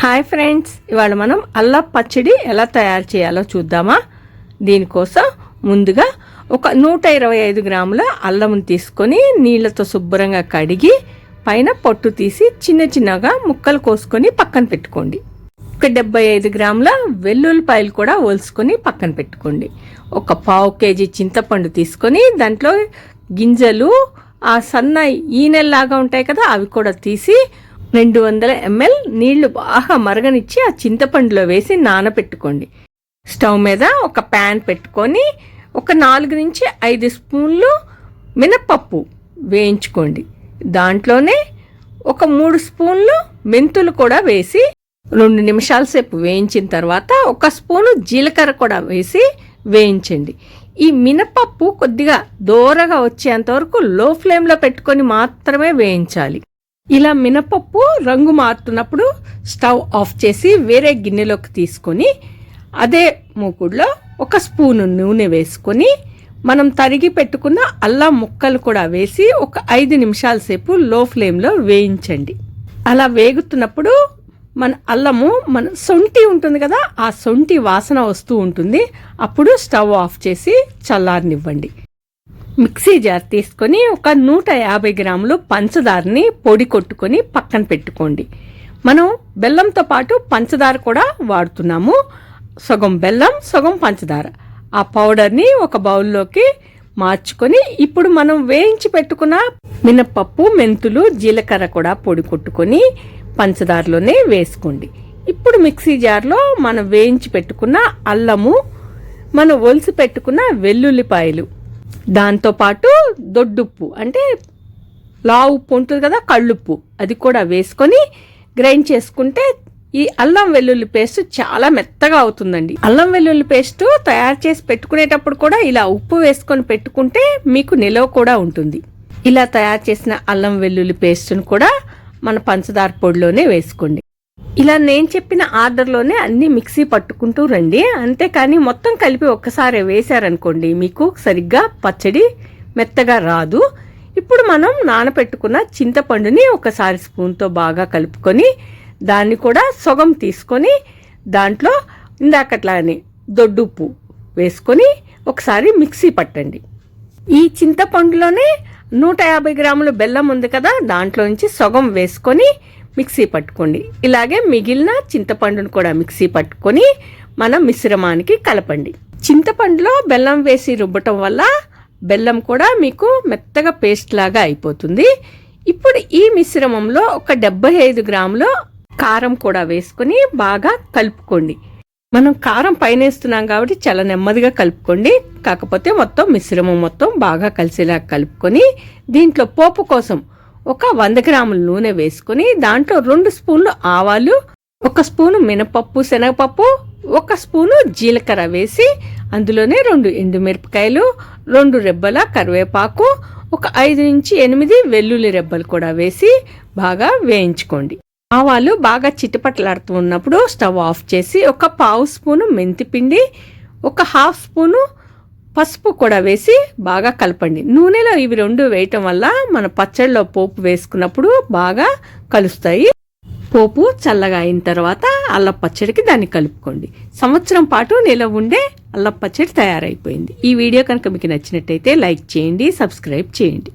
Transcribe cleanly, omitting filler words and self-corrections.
Hi friends, ఇవాళ మనం అల్లం పచ్చడి ఎలా తయారు చేయాలో చూద్దామా. దీనికోసం ముందుగా ఒక 125 గ్రాముల అల్లం తీసుకొని నీళ్ళతో శుభ్రంగా కడిగి పైన పొట్టు తీసి చిన్న చిన్నగా ముక్కలు కోసుకొని పక్కన పెట్టుకోండి. ఒక 75 గ్రాముల వెల్లుల్లిపాయలు కూడా ఒలుసుకొని పక్కన పెట్టుకోండి. ఒక 1/2 కేజీ చింతపండు తీసుకొని దాంట్లో గింజలు ఆ సన్న ఈనెల్లాగా ఉంటాయి కదా, అవి కూడా తీసి 200 ml నీళ్లు బాగా మరగనిచ్చి ఆ చింతపండులో వేసి నానబెట్టుకోండి. స్టవ్ మీద ఒక ప్యాన్ పెట్టుకొని ఒక 4 నుంచి 5 స్పూన్లు మినపప్పు వేయించుకోండి. దాంట్లోనే ఒక 3 స్పూన్లు మెంతులు కూడా వేసి 2 నిమిషాల సేపు వేయించిన తర్వాత ఒక స్పూను జీలకర్ర కూడా వేసి వేయించండి. ఈ మినపప్పు కొద్దిగా దోరగా వచ్చేంత వరకు లో ఫ్లేమ్లో పెట్టుకొని మాత్రమే వేయించాలి. ఇలా మినపప్పు రంగు మారుతున్నప్పుడు స్టవ్ ఆఫ్ చేసి వేరే గిన్నెలోకి తీసుకొని అదే మూకుడులో ఒక స్పూను నూనె వేసుకొని మనం తరిగి పెట్టుకున్న అల్లం ముక్కలు కూడా వేసి ఒక 5 నిమిషాల సేపు లో ఫ్లేమ్లో వేయించండి. అలా వేగుతున్నప్పుడు మన అల్లము మన సొంటి ఉంటుంది కదా, ఆ సొంటి వాసన వస్తూ ఉంటుంది. అప్పుడు స్టవ్ ఆఫ్ చేసి చల్లారనివ్వండి. మిక్సీ జార్ తీసుకొని ఒక 150 గ్రాములు పంచదారని పొడి కొట్టుకొని పక్కన పెట్టుకోండి. మనం బెల్లంతో పాటు పంచదార కూడా వాడుతున్నాము. సగం బెల్లం సగం పంచదార. ఆ పౌడర్ని ఒక బౌల్లోకి మార్చుకొని ఇప్పుడు మనం వేయించి పెట్టుకున్న మినపప్పు, మెంతులు, జీలకర్ర కూడా పొడి కొట్టుకొని పంచదారలోనే వేసుకోండి. ఇప్పుడు మిక్సీ జార్లో మనం వేయించి పెట్టుకున్న అల్లము, మనం ఒలిసి పెట్టుకున్న వెల్లుల్లిపాయలు, దాంతోపాటు దొడ్డుప్పు అంటే లావు ఉప్పు ఉంటుంది కదా, కళ్ళుప్పు, అది కూడా వేసుకొని గ్రైండ్ చేసుకుంటే ఈ అల్లం వెల్లుల్లి పేస్ట్ చాలా మెత్తగా అవుతుందండి. అల్లం వెల్లుల్లి పేస్ట్ తయారు చేసి పెట్టుకునేటప్పుడు కూడా ఇలా ఉప్పు వేసుకొని పెట్టుకుంటే మీకు నిలవ కూడా ఉంటుంది. ఇలా తయారు చేసిన అల్లం వెల్లుల్లి పేస్ట్ను కూడా మన పంచదార పొడిలోనే వేసుకోండి. ఇలా నేను చెప్పిన ఆర్డర్లోనే అన్ని మిక్సీ పట్టుకుంటూ రండి. అంతేకాని మొత్తం కలిపి ఒక్కసారి వేశారనుకోండి మీకు సరిగ్గా పచ్చడి మెత్తగా రాదు. ఇప్పుడు మనం నానపెట్టుకున్న చింతపండుని ఒకసారి స్పూన్తో బాగా కలుపుకొని దాన్ని కూడా సగం తీసుకొని దాంట్లో ఇందాకట్లానే దొడ్డుప్పు వేసుకొని ఒకసారి మిక్సీ పట్టండి. ఈ చింతపండులోనే 150 గ్రాముల బెల్లం ఉంది కదా, దాంట్లో నుంచి సగం వేసుకొని మిక్సీ పట్టుకోండి. ఇలాగే మిగిలిన చింతపండును కూడా మిక్సీ పట్టుకొని మన మిశ్రమానికి కలపండి. చింతపండులో బెల్లం వేసి రుబ్బటం వల్ల బెల్లం కూడా మీకు మెత్తగా పేస్ట్ లాగా అయిపోతుంది. ఇప్పుడు ఈ మిశ్రమంలో ఒక 75 గ్రాములు కారం కూడా వేసుకొని బాగా కలుపుకోండి. మనం కారం పైన వేస్తున్నాం కాబట్టి చాలా నెమ్మదిగా కలుపుకోండి. కాకపోతే మొత్తం మిశ్రమం మొత్తం బాగా కలిసేలా కలుపుకొని దీంట్లో పోపు కోసం ఒక 100 గ్రాముల నూనె వేసుకొని దాంట్లో 2 స్పూన్లు ఆవాలు, 1 స్పూను మినపప్పు, శనగపప్పు, 1 స్పూను జీలకర్ర వేసి అందులోనే 2 ఎండుమిరపకాయలు, 2 రెబ్బల కరివేపాకు, ఒక 5 నుంచి 8 వెల్లుల్లి రెబ్బలు కూడా వేసి బాగా వేయించుకోండి. ఆవాలు బాగా చిటపటలాడుతూ ఉన్నప్పుడు స్టవ్ ఆఫ్ చేసి ఒక 1/2 స్పూను మెంతిపిండి, ఒక 1/2 స్పూను పసుపు కూడా వేసి బాగా కలపండి. నూనెలో ఇవి 2 వేయటం వల్ల మన పచ్చడిలో పోపు వేసుకున్నప్పుడు బాగా కలుస్తాయి. పోపు చల్లగా అయిన తర్వాత అల్లం పచ్చడికి దాన్ని కలుపుకోండి. సంవత్సరం పాటు నిలవ ఉండే అల్లం పచ్చడి తయారైపోయింది. ఈ వీడియో కనుక మీకు నచ్చినట్టయితే లైక్ చేయండి, సబ్స్క్రైబ్ చేయండి.